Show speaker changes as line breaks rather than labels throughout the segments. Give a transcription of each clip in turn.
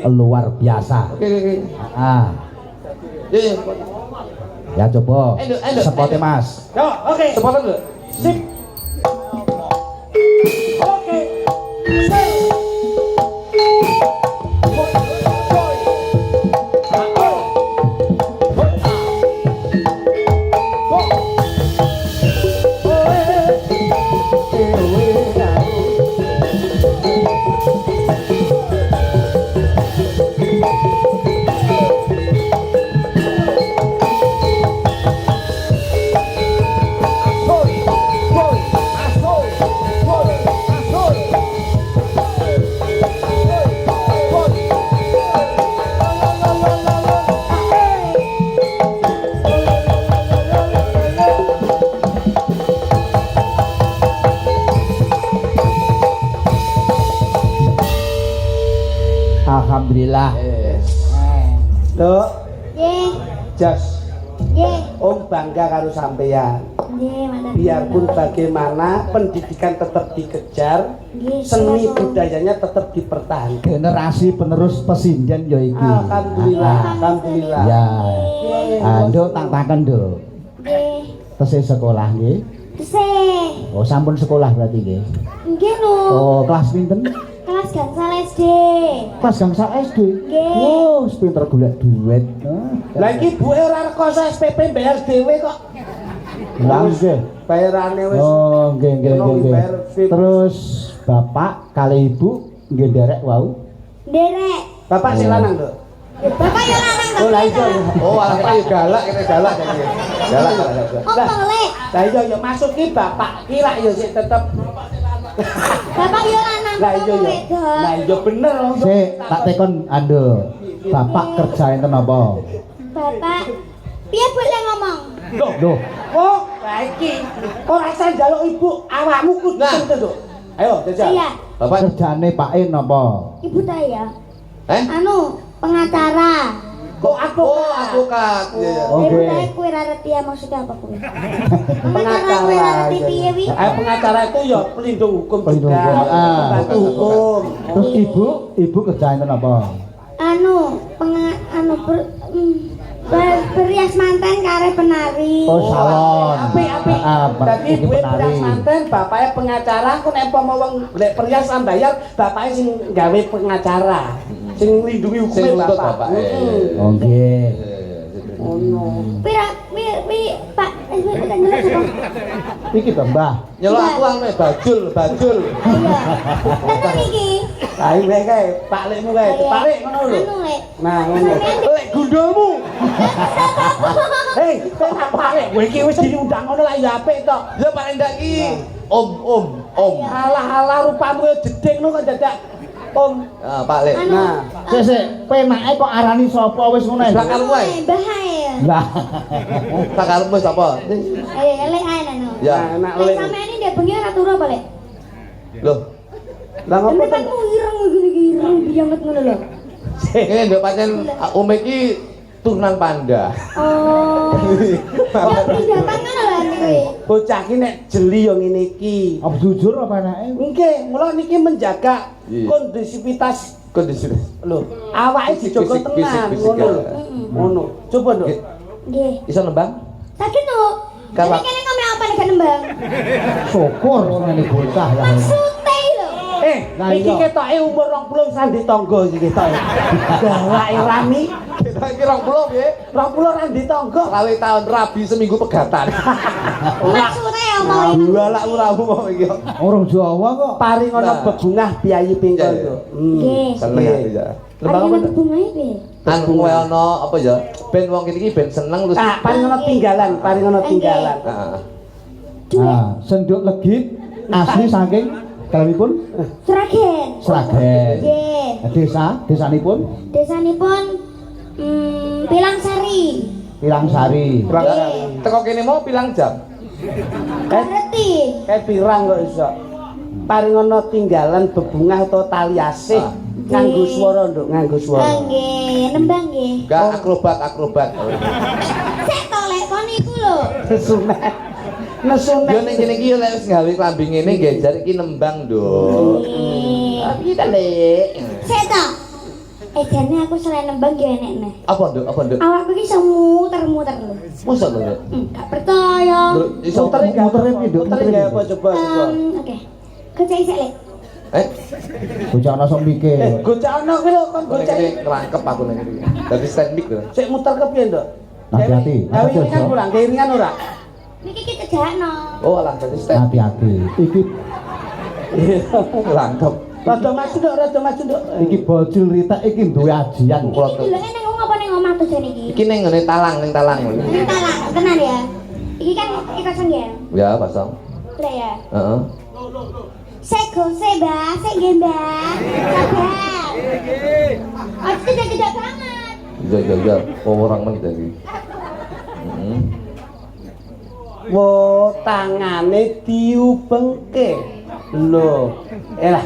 luar biasa.
Oke.
Ah. Ya coba. Spotnya Mas.
Yo, oke. Spotnya dulu. Sip. Oke. Sip.
Alhamdulillah.
Dok.
Nggih.
Jas.
Nggih.
Om bangga karo sampeyan.
Nggih, Mas.
Biarpun bagaimana pendidikan tetap dikejar,
Nggih,
seni
silakan.
budayanya tetap dipertahankan.
Generasi penerus pesinden ya iki.
Alhamdulillah, alhamdulillah.
Ya. Nduk tak nduk.
Nggih.
Tesih sekolah nggih.
Tesih.
Oh, sampun sekolah berarti nggih.
Nggih lho.
Oh, kelas pinten?
Kelas gangsal SD.
Kelas gangsal SD.
Nggih.
Oh, pinter golek duit.
Lah iki buke ora rekoso SPP bayar dhewe kok.
Lah nggih.
Bayarane wis.
Oh, nggih.
bayar VIP.
Terus bapak kali ibu nggih nderek wau.
Nderek.
Bapak sing lanang, Dok.
Bapak yo lanang
Oh, lah iya.
Oh, anak ayo galak kene galak jadi. Galak.
Ngomong lek.
Lah iya yo masuk ki bapak ki lak yo sik tetep.
Bapak yo lanang.
Lah iya yo. Lah iya bener.
Sik, tak tekon ando. Bapak kerja enten apa?
Bapak piye boleh ngomong?
Loh,
Oh, lah iki. Ora usah njaluk ibu, awakmu kudu tentu, Dok. Ayo, jajal.
Iya.
Bapak
kerjane Pak En apa?
Ibu saya.
eh?
Anu, pengacara.
Kok aku?
Oh, advokat. Iya.
Oke.
Ibu saya kue rareti ya maksudnya apa kue? Pengacara
Pengacara.
kue rareti piye wi?
Pengacara itu ya pelindung hukum
Pelindung
juga.
hukum.
Pembantu hukum.
Terus ibu kerja enten apa?
Anu, berias manten kare penari.
Oh, salon.
Apik. Dadi
iki
duwe
penari.
perias manten, bapaknya pengacara, aku nek umpama wong golek perias sambayar, bapaknya sing gawe pengacara. Sing nglindungi hukum
Sing nuntut
bapak.
bapake.
Oh, nggih.
Ono.
Pak, kita nyeluk apa?
Iki to, Mbah.
Nyelok aku anu bajul.
Iya. Tenang iki.
Lah iki kae, Pak Lekmu kae, Pak Lek ngono lho.
Anu lek.
Nah, ngono. Lek gundulmu. Hei, Pak Lek, kowe iki wis diundang ngono lah ya apik to.
Ya paling ndak iki om.
Alah rupamu jeding ngono kok dadak Om.
Ah, Pak Lek.
Anu.
Nah,
Sik, penake kok arani sapa wis ngono.
Lah karo wae.
Bahaya.
Lah.
Tak karepmu sapa?
Ayo lek ae anu.
Ya.
enak
Lek
lek.
sampean ini ndek bengi ora turu apa lek?
Loh,
Lah ngopo to?
Kan ireng gini ireng banget ngono lho.
ini ndek pancen om iki turunan panda.
Oh. Ya pindahan ngono lho iki.
Bocah ki nek jeli yo ngene iki.
Apa jujur apa anake?
Nggih, mula niki menjaga
Iya.
kondisivitas
Kondisi.
lho. Awake dijogo
Fisik,
tenan
fisik,
ngono lho.
fisik.
Ngono. Coba, Nduk.
Nggih.
Iso nembang?
Sakit no.
Kalau-
Kene ngomong apa nek nembang?
Syukur ngene bocah ya.
Maksudnya lho.
Lah
Iki
iya.
ketoke umur 20 sandi tangga iki ketoke. Galake rami
Kita iki 20 piye?
20 randi tangga.
Lawe tahun rabi seminggu pegatan.
Maksudnya omong iki.
Dua lak uramu mau iki.
Orang Jawa kok.
Paring ana
Nah.
bebungah piyayi pingkol
Iya, iya.
to.
Nggih.
Seneng aku ya.
Lembang apa?
Ada bungae piye?
Anu kowe ana apa ya? Ben wong kene iki ben seneng terus.
Ah, paring ana tinggalan, paring ana tinggalan.
Heeh.
Nah, senduk legit asli saking kalipun
Sragen.
Sragen.
Nggih.
Desanipun
Desanipun Pilangsari.
Pilangsari.
Teko kene mau pilang jam.
Ngerti.
Kayak pirang kok iso. Paring ana tinggalan bebungah utawa tali asih nganggo swara, Nduk, nganggo swara.
Nggih, nembang nggih.
Enggak akrobat.
Sik to lek kon iku lho.
Nesunek. Nesunek.
Yo ning kene iki yo lek wis gawe klambi ngene nggih jar iki nembang, Nduk.
Nggih.
Tapi ta, Lek.
Sik to. Jane aku selain nembang yo enek neh.
Apa, Nduk? Apa, Nduk?
Awakku iki iso muter-muter lho.
Mosok lho, Nduk?
Gak percaya.
Nduk, iso
Mutere gak
mutere piye, Nduk?
Mutere gak apa coba.
Oke. Gocek isik lek.
Bocah ana sok mikir.
Gocek ana kuwi lho kon
Aku
gocek.
ini ngerangkep aku ning iki. Dadi stand mic lho.
Sik muter ke piye, Nduk?
Hati-hati,
Gawe
hati-hati,
ringan
Nduk.
ora? Gawe ringan ora?
Niki kita jakno.
Oh, alah dadi stand
Hati-hati. Iki
ngerangkep.
Rada maju, Nduk, rada maju, Nduk.
iki bocil Rita iki duwe ajian.
Iki dulu nang ngapa ning omah tuh jane iki?
Iki ning ngene talang, ning talang.
Ini talang, tenan ya. Iki kan kosong ya.
Ya, kosong.
Lek ya.
Heeh.
Sego Mbak, sik nggih, Mbak. Sabar. Aku tidak banget.
Iya. Oh, orang menit iki. Heeh.
Wo tangane diubengke. Lho.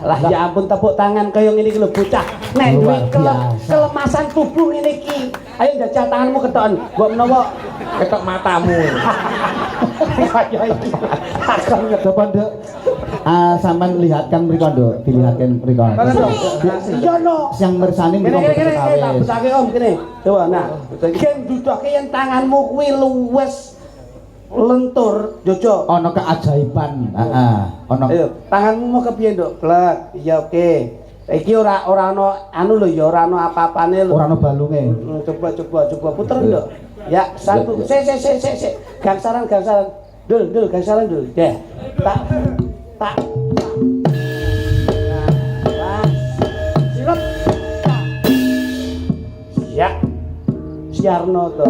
Lah ya ampun tepuk tangan kaya ngene iki lho bocah. Nek duwe
Luar biasa.
kelemasan tubuh ngene iki. Ayo njajal tanganmu ketokan. Mbok menawa
Ketok matamu.
kaya iki. Akan
Coba Nduk. Sampean lihatkan mriko Nduk, dilihatkan mriko.
Mana dong? Iya no.
Yang mirsani mriko
Kene tak
kawis.
betake Om kene. Coba nah. Gen dudoke yen tanganmu kuwi luwes lentur, Jojo.
Ana keajaiban. Heeh. Ana
Ayo, tanganmu mau kepiye, Nduk? Plek. Iya oke. Iki ora ana anu lho ya ora ana apa-apane lho.
ora ana balunge.
Coba puter, Nduk. Ya, satu. Sik. Gangsaran. Dul, gangsaran dul. Ya. Tak. Nah, Siap. Siap. Siarno to.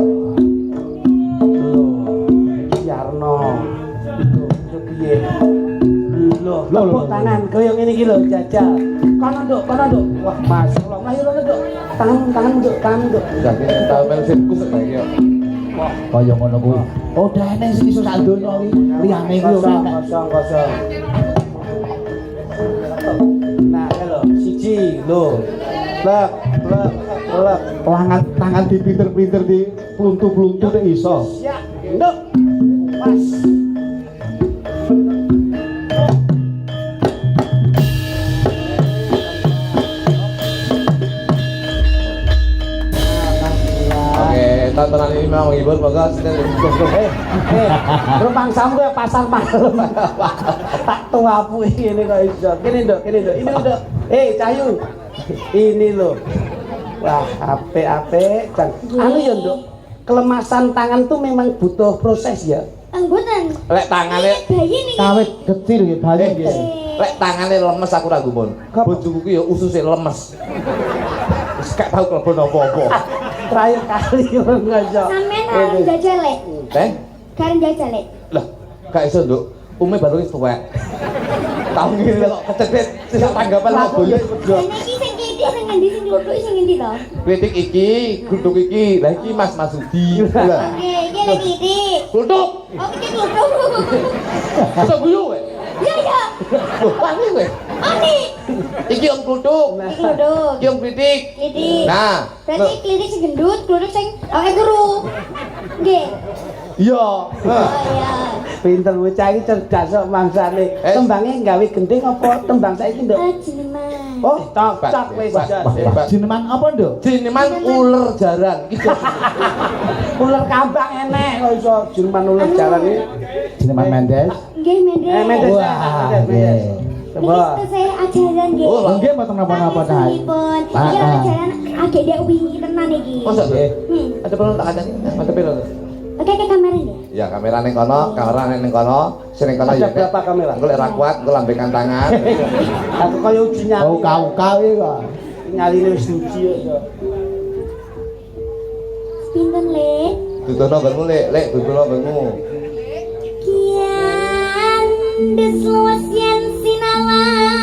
Siarno. Lho, piye? Lho, tepuk tangan kaya ngene iki lho, jajal. Kono, Nduk. Wah, masyaallah. Mlayu lho, Nduk. Tangan, Nduk.
Udah kene tau melu sirkus kok iki.
Kaya ngono kuwi. Oh, dene sing iso sak donya iki. Liyane iki ora enak.
Kosong. Nah, lho, siji lho. Plek.
Tangan dipinter-pinter di pluntu-pluntu nek iso.
Siap, Nduk. Pas.
Oke, tontonan ini memang menghibur, bagus.
Rumpang samu ya pasar malam. Tak tuapu ini kok iso. Kene Nduk. Ini Nduk. Cayu. Ini lho. Wah, apik. Anu ya, Nduk. Kelemasan tangan tuh memang butuh proses ya.
Mboten.
Lek tangane
Bayi niki.
Kawit kecil nggih bayi nggih.
lek tangane lemes aku ragu pun. Bojoku ki ya ususe lemes. Wis gak tau kelebon apa-apa.
Terakhir kali ngajo.
Sampeyan karen jajal lek. Karen jajal lek.
Lah, gak iso, Nduk. Ume baru wis tuwek. Tahu ngene kok kecethit sing tanggapan kok boleh.
Niki sing kiti sing ngendi sing kluthuk sing ngendi to?
Kritik iki, guduk iki. Lah iki Mas Masudi. Lah.
Oke, iki lek kiti.
Guduk.
Oh, iki kluthuk.
Iso guyu kowe.
Ya.
Loh, wani kowe.
Ani.
Iki Om Guduk.
Iki kluthuk.
Iki Om Kritik.
Kiti.
Nah,
Berarti klinik sing gendut, kluthuk sing awake guru. Nggih.
iya.
Oh iya.
Pinter bocah iki cerdas kok mangsane. Tembange gawe gending apa tembang saiki, Nduk?
Jeneman.
Oh, cocok wis.
Hebat.
Jeneman apa, Nduk?
Jeneman uler jaran. Iki
Ular kambang enek kok iso Jerman ular jalan iki.
Jeneman Mendes.
Nggih, Mendes.
Mendes.
Wah, nggih.
Coba.
Niki saya ajaran nggih.
Oh,
Nggih mboten napa-napa ta.
Pun. Iki ajaran agak dek wingi tenan iki.
masa tuh?
Hmm.
Ada perlu tak ada nih? Ada perlu.
Oke, ke kamar ya.
Ya kamera ning kono, kamera ning kono, sing kono
Ada
ya.
berapa kamera?
Engko lek ra kuat, engko lambekan tangan.
Aku kaya uji nyali.
Oh, kau iki kok.
Nyaline wis uji kok.
Pinten, Lek?
Dudono nggonmu lek dudono nggonmu.
Kian deslosian sinalang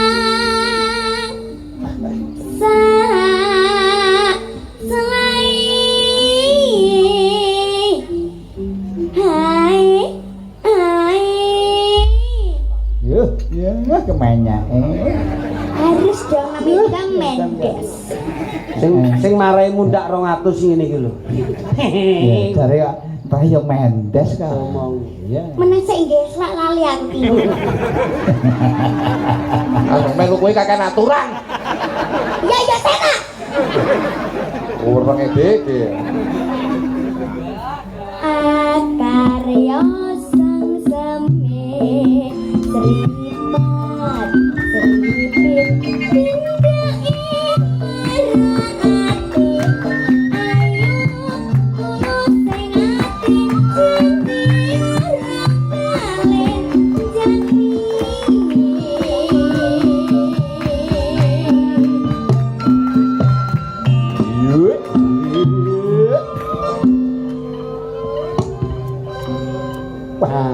sa selai hai
Ya kemenya.
harus dong namanya Mendes.
Sing marai mundak 200 ngene iki lho.
Ya, jare kok entah yo Mendes kok.
Ngomong.
Iya.
Menasek nggih selak lali aku iki.
Melu kowe kakek aturan.
Ya saya nak.
Urenge deke.
Akarya sang seme seripat seripit tindake merati ayo kulo sing ati janji ora balen janji
Wah,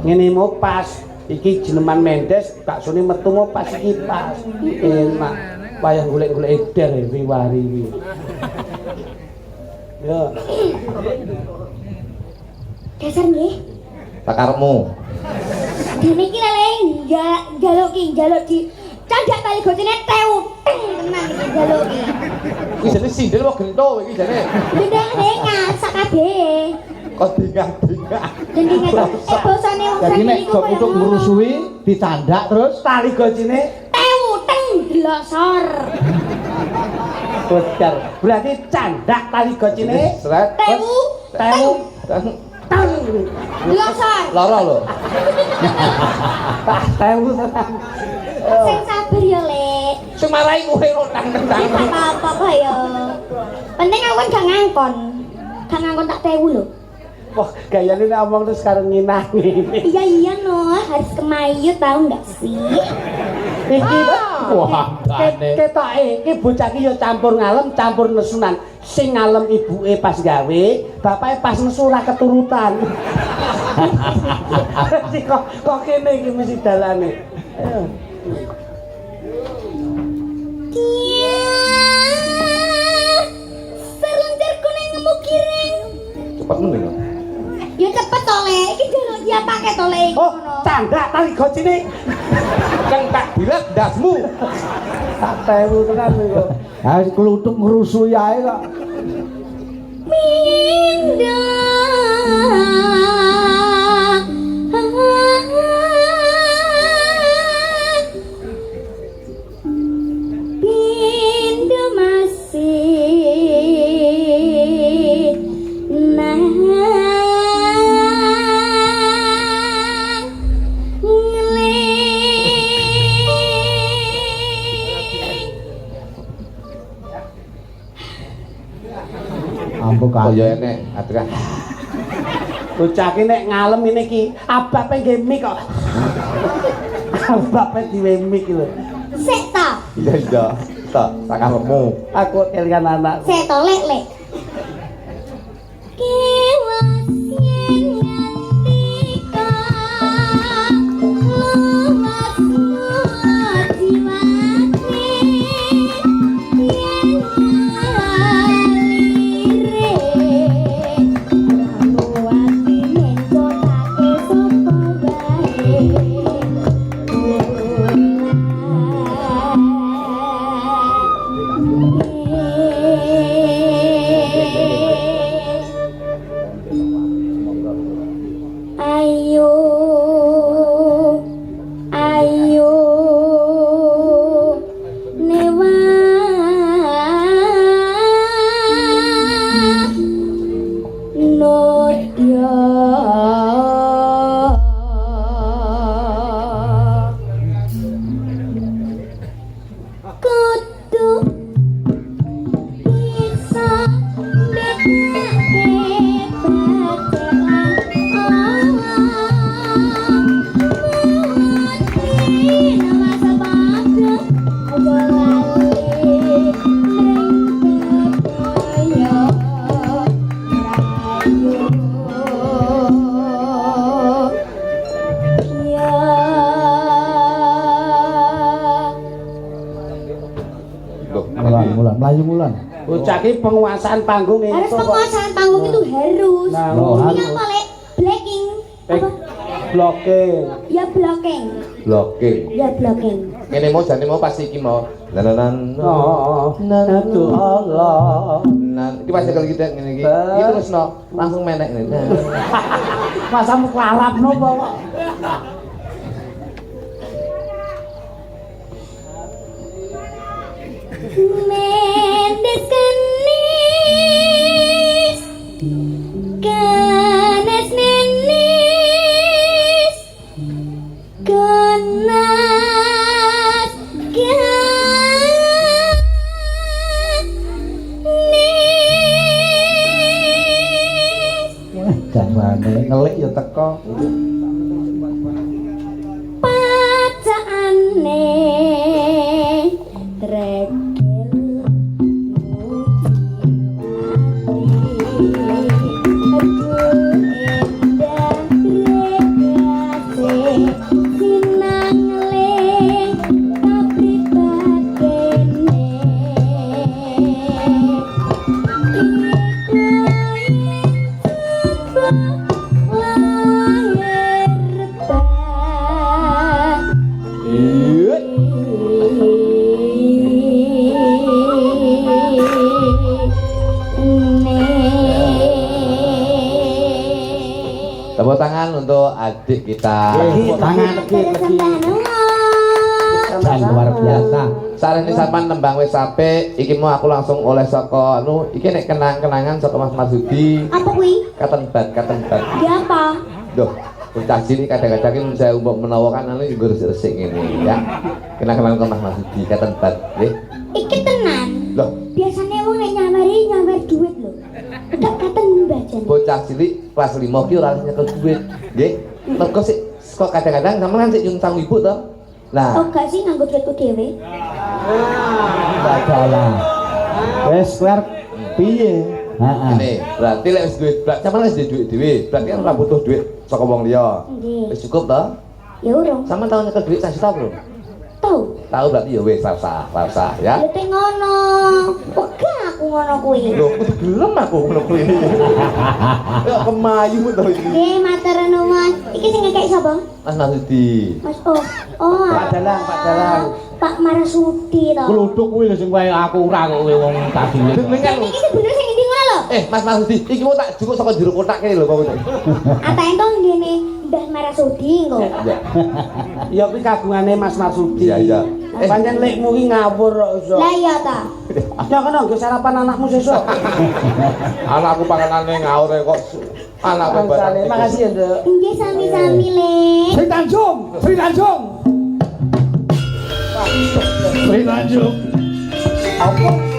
ngene mau pas iki jeneman Mendes baksone metu mau pas iki pas enak wayah golek-golek eder riwari iki ya
dasar nggih
Tak karepmu.
dene iki lele jaluk di candak tali gocene teuteng tenan iki jaluk iki
Iki jane sindel kok gento iki jane.
dengar sakabeh
Kok dingah-dingah.
dene bosane wong
Jadi
sakit
nek
iku
sok untuk ngrusui dicandak terus
tali gocine
teuteng glosor
bocor berarti candak tali gocine
Sret.
tewu tang
glosor
Lara lho.
tewu tenan
sing sabar ya lek
Sing marahi kowe rotang-tendang.
apa apa ya penting aku kan gak ngangkon tak tewu lho
wah gayane nek omong terus karo nginangi
iya no harus kemayu tahu nggak sih
iki
wah gane
ketoke iki bocah iki ya campur ngalem campur nesunan sing ngalem ibuke pas gawe bapake pas nesu ora keturutan kok kene iki mesti dalane
serlencerku neng nemu kiring
Cepat mending.
ya cepet tole iki jaluk dia pakai tole iki
oh
ngono
candak tali gocine
Kan tak bilang dasmu.
tak tewu tenan niku
ha kluthuk ngrusui ae kok
Minda Pinda masih nang
ampun
Kok
kali
ya enek aturan.
bocah iki nek ngalem ngene iki abape nggih mik kok abape diwe mik lho
sik ta
Iya. Tak karepmu.
aku kelingan anak
sik to lek Kiwasyen ngantika luas jiwane yen alire kuwati menjotake sapa wae Ayo, ayo, newa, nodya. Kudu bisa ndekake bacelan nama sabada aja lali ring kepoyo rayu ya
mulan melayu mulan
bocah iki penguasaan panggung
harus
itu kok.
penguasaan panggung itu harus
Nah,
ini
harus.
apa lek blacking apa
blocking
ya blocking
Blocking.
ya blocking
Kene mau jane mau pasti iki mau. Lalalan.
oh aduh Allah
Nah, iki pasti kalau kita ngene iki. Iki terus no, langsung menek ngene.
masa mau kelarap nopo kok
Mendes kene
tambane ngelik ya teko.
Pacane tregel
Tepuk tangan untuk adik kita.
Tepuk tangan lagi.
Dan luar biasa.
Sarene sampean tembang wis apik, iki mau aku langsung oleh saka anu, iki nek kenang-kenangan saka Mas Marsudi.
Apa kuwi?
Katen bat.
Dia apa?
Duh, bocah cilik kadang-kadang iki saya umpuk menawa kan anu juga resik-resik ngene ya. Kenang-kenangan ke Mas Marsudi katen bat, nggih.
Iki tenan.
Loh,
Biasanya wong nek nyawer duit lho. Udah katen bajan.
bocah cilik kelas 5 ki ora nyekel duit, nggih. Mergo sik kok kadang-kadang sampean sik nyuntang ibu to. Lah,
Oh gak sih nganggo duitku dhewe?
Mbak Dalah.
Wes kelar piye?
Heeh.
ini berarti lek wis duit, sampean wis duit dhewe, berarti kan ora butuh duit saka wong liya.
Nggih.
Wis cukup to?
Ya urung.
Sampean tau nyekel duit 1 juta belum?
Tahu.
Tahu berarti ya wis rasa ya.
Ya teh ngono. Wegah aku ngono kuwi.
Lho, kudu gelem aku ngono kuwi. Ya kemayu to iki.
Nggih, matur nuwun. Iki sing ngekek sapa?
Mas Marsudi.
Mas oh. Oh.
Pak Dalang, Pak Dalang.
Pak Marasudi to.
Kluthuk kuwi lho sing wae aku ora kok kowe wong tak cilik.
Jadi iki sebenernya sing ndi ngono lho.
Mas Marsudi, iki mau tak jukuk saka jero kotak kene lho pokoknya.
Ata ento ngene Mbah Marasudi engko.
Ya.
Ya kuwi kagungane Mas Marsudi.
Iya.
Pancen lekmu ki ngawur kok iso.
Lah iya ta.
Ya kena nggo sarapan anakmu sesuk.
Anakku panganane ngaur kok anakku
Bangsane, makasih ya, Nduk.
Nggih sami-sami le.
Sri Tanjung.
Apa?